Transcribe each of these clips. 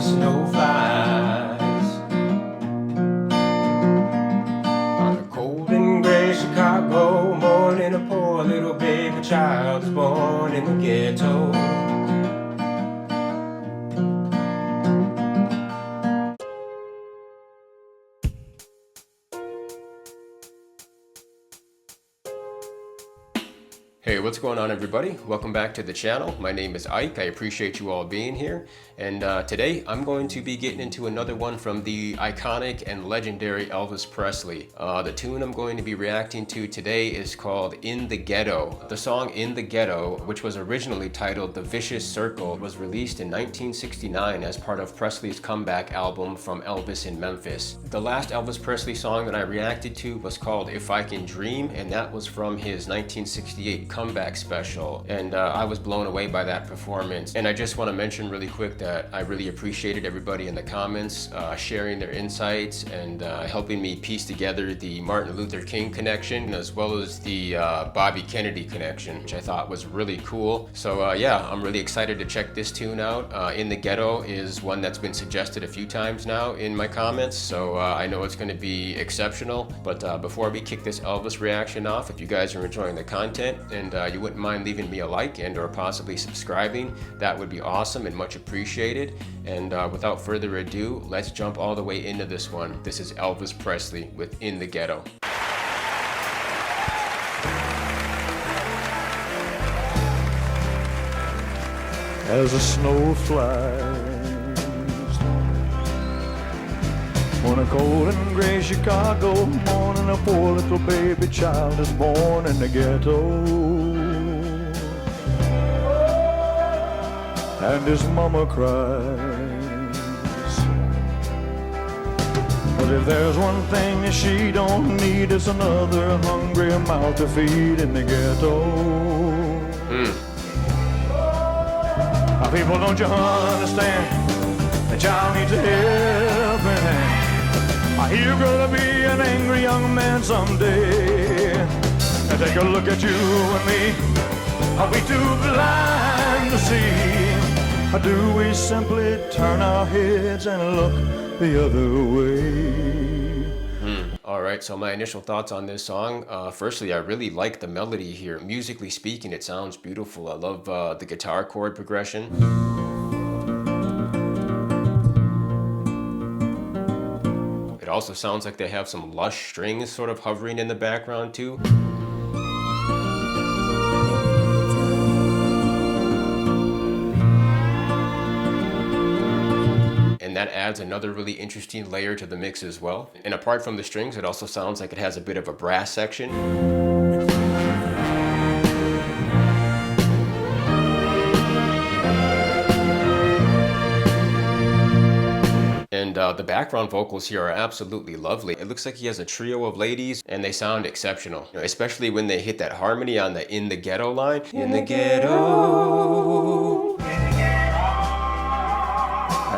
snow flies. On a cold and gray Chicago morning, a poor little baby child is born in the ghetto. Hey, what's going on, everybody? Welcome back to the channel. My name is Ike. I appreciate you all being here. And today I'm going to be getting into another one from the iconic and legendary Elvis Presley. The tune I'm going to be reacting to today is called In the Ghetto. The song In the Ghetto, which was originally titled The Vicious Circle, was released in 1969 as part of Presley's comeback album From Elvis in Memphis. The last Elvis Presley song that I reacted to was called If I Can Dream, and that was from his 1968 comeback special, and I was blown away by that performance. And I just want to mention really quick that I really appreciated everybody in the comments sharing their insights and helping me piece together the Martin Luther King connection as well as the Bobby Kennedy connection, which I thought was really cool. So yeah, I'm really excited to check this tune out. In the Ghetto is one that's been suggested a few times now in my comments, so I know it's going to be exceptional. But before we kick this Elvis reaction off, if you guys are enjoying the content and you wouldn't mind leaving me a like and or possibly subscribing, that would be awesome and much appreciated. And without further ado, let's jump all the way into this one. This is Elvis Presley with In the Ghetto. As the snow flies on a cold and gray Chicago morning, a poor little baby child is born in the ghetto. And his mama cries, but if there's one thing that she don't need, it's another hungry mouth to feed in the ghetto. Now people, don't you understand? The child needs a helping hand. You're gonna be an angry young man someday. And take a look at you and me. Are we too blind to see? Or do we simply turn our heads and look the other way? All right, so my initial thoughts on this song. Firstly, I really like the melody here. Musically speaking, it sounds beautiful. I love the guitar chord progression. It also sounds like they have some lush strings sort of hovering in the background too. And that adds another really interesting layer to the mix as well. And apart from the strings, it also sounds like it has a bit of a brass section. And the background vocals here are absolutely lovely. It looks like he has a trio of ladies and they sound exceptional, especially when they hit that harmony on the In the Ghetto line. In the ghetto.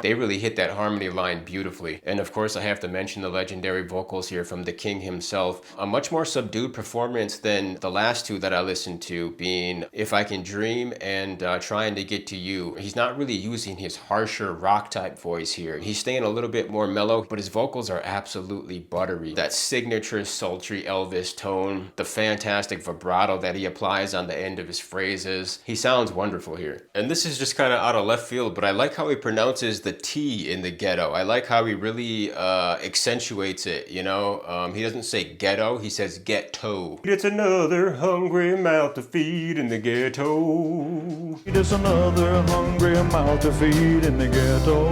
They really hit that harmony line beautifully. And of course, I have to mention the legendary vocals here from the King himself. A much more subdued performance than the last two that I listened to, being If I Can Dream and Trying to Get to You. He's not really using his harsher rock type voice here. He's staying a little bit more mellow, but his vocals are absolutely buttery. That signature sultry Elvis tone, the fantastic vibrato that he applies on the end of his phrases. He sounds wonderful here. And this is just kind of out of left field, but I like how he pronounces the T in the ghetto. I like how he really accentuates it, you know? He doesn't say ghetto, he says ghetto. It's another hungry mouth to feed in the ghetto. It's another hungry mouth to feed in the ghetto.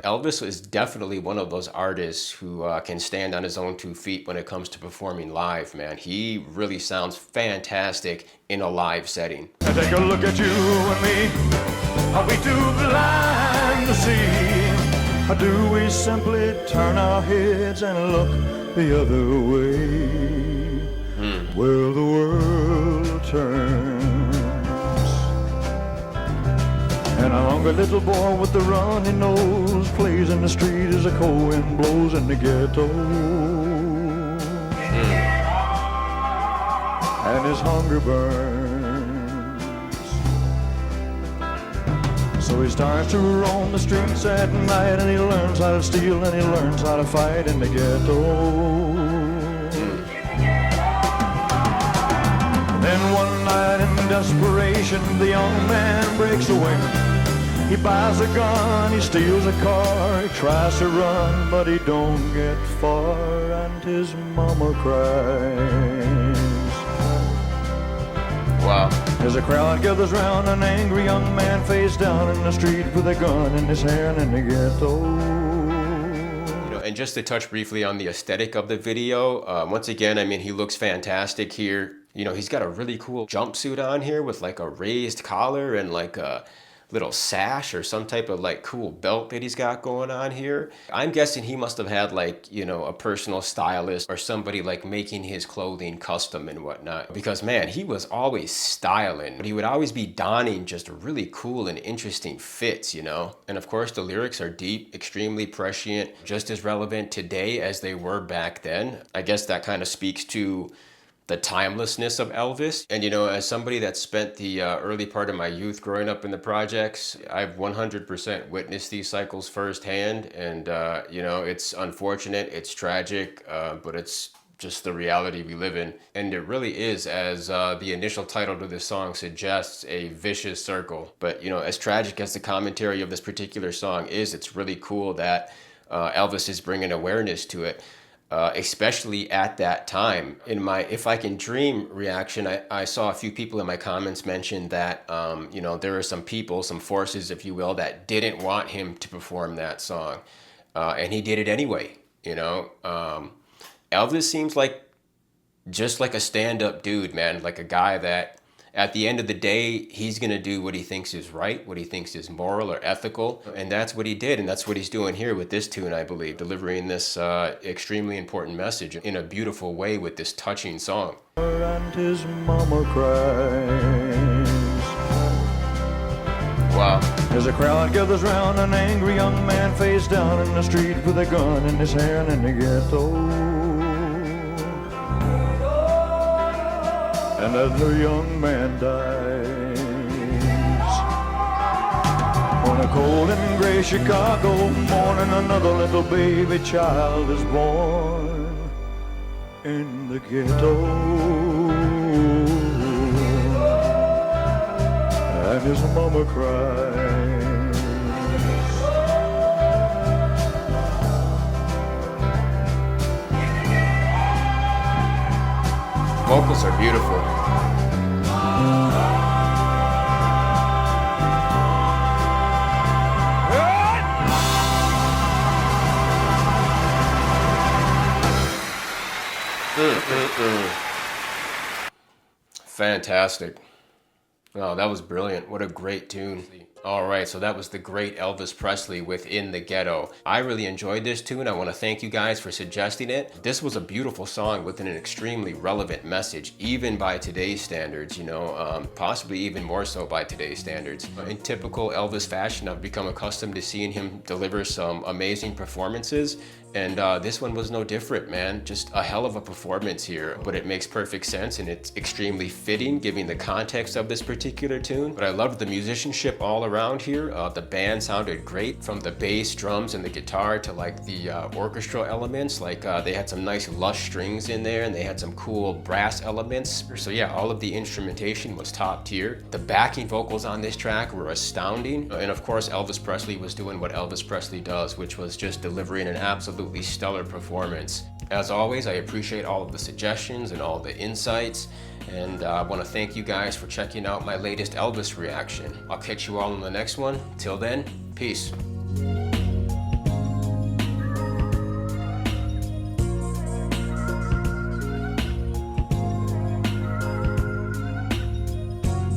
Elvis is definitely one of those artists who can stand on his own 2 feet when it comes to performing live, man. He really sounds fantastic in a live setting. Now take a look at you and me. Are we too blind to see? Or do we simply turn our heads and look the other way? Well, the world turns, and a hungry little boy with the runny nose plays in the street as a cold wind blows in the ghetto. And his hunger burns. So he starts to roam the streets at night, and he learns how to steal, and he learns how to fight in the ghetto. Then one night in desperation, the young man breaks away. He buys a gun, he steals a car, he tries to run, but he don't get far, and his mama cries. Wow. As a crowd gathers round, an angry young man face down in the street with a gun in his hand in the ghetto. And just to touch briefly on the aesthetic of the video, once again, I mean, he looks fantastic here. You know, he's got a really cool jumpsuit on here with like a raised collar and like a little sash or some type of like cool belt that he's got going on here. I'm guessing he must have had like, you know, a personal stylist or somebody like making his clothing custom and whatnot, because man, he was always styling. He would always be donning just really cool and interesting fits, you know. And of course the lyrics are deep, extremely prescient, just as relevant today as they were back then. I guess that kind of speaks to the timelessness of Elvis. And you know, as somebody that spent the early part of my youth growing up in the projects, I've 100% witnessed these cycles firsthand. And you know, it's unfortunate, it's tragic, but it's just the reality we live in. And it really is, as the initial title to this song suggests, a vicious circle. But you know, as tragic as the commentary of this particular song is, it's really cool that Elvis is bringing awareness to it. Especially at that time. In my If I Can Dream reaction, I saw a few people in my comments mention that, you know, there are some people, some forces, if you will, that didn't want him to perform that song. And he did it anyway, you know. Elvis seems like just like a stand-up dude, man, like a guy that at the end of the day, he's gonna do what he thinks is right, what he thinks is moral or ethical, and that's what he did, and that's what he's doing here with this tune, I believe, delivering this extremely important message in a beautiful way with this touching song. And his mama cries. Wow. As a crowd gathers round, an angry young man face down in the street with a gun in his hand in the ghetto. And as the young man dies, on a cold and gray Chicago morning, another little baby child is born in the ghetto. And his mama cries. Vocals are beautiful. Fantastic. Oh, that was brilliant. What a great tune. All right, so that was the great Elvis Presley with In the Ghetto. I really enjoyed this tune. I want to thank you guys for suggesting it. This was a beautiful song with an extremely relevant message, even by today's standards, you know, possibly even more so by today's standards. In typical Elvis fashion, I've become accustomed to seeing him deliver some amazing performances, and this one was no different, man. Just a hell of a performance here, but it makes perfect sense and it's extremely fitting given the context of this particular tune. But I loved the musicianship all around here. The band sounded great, from the bass, drums, and the guitar to like the orchestral elements. Like they had some nice lush strings in there, and they had some cool brass elements. So yeah, all of the instrumentation was top tier. The backing vocals on this track were astounding. And of course, Elvis Presley was doing what Elvis Presley does, which was just delivering an absolutely stellar performance. As always, I appreciate all of the suggestions and all the insights, and I want to thank you guys for checking out my latest Elvis reaction. I'll catch you all in the next one. Till then, peace.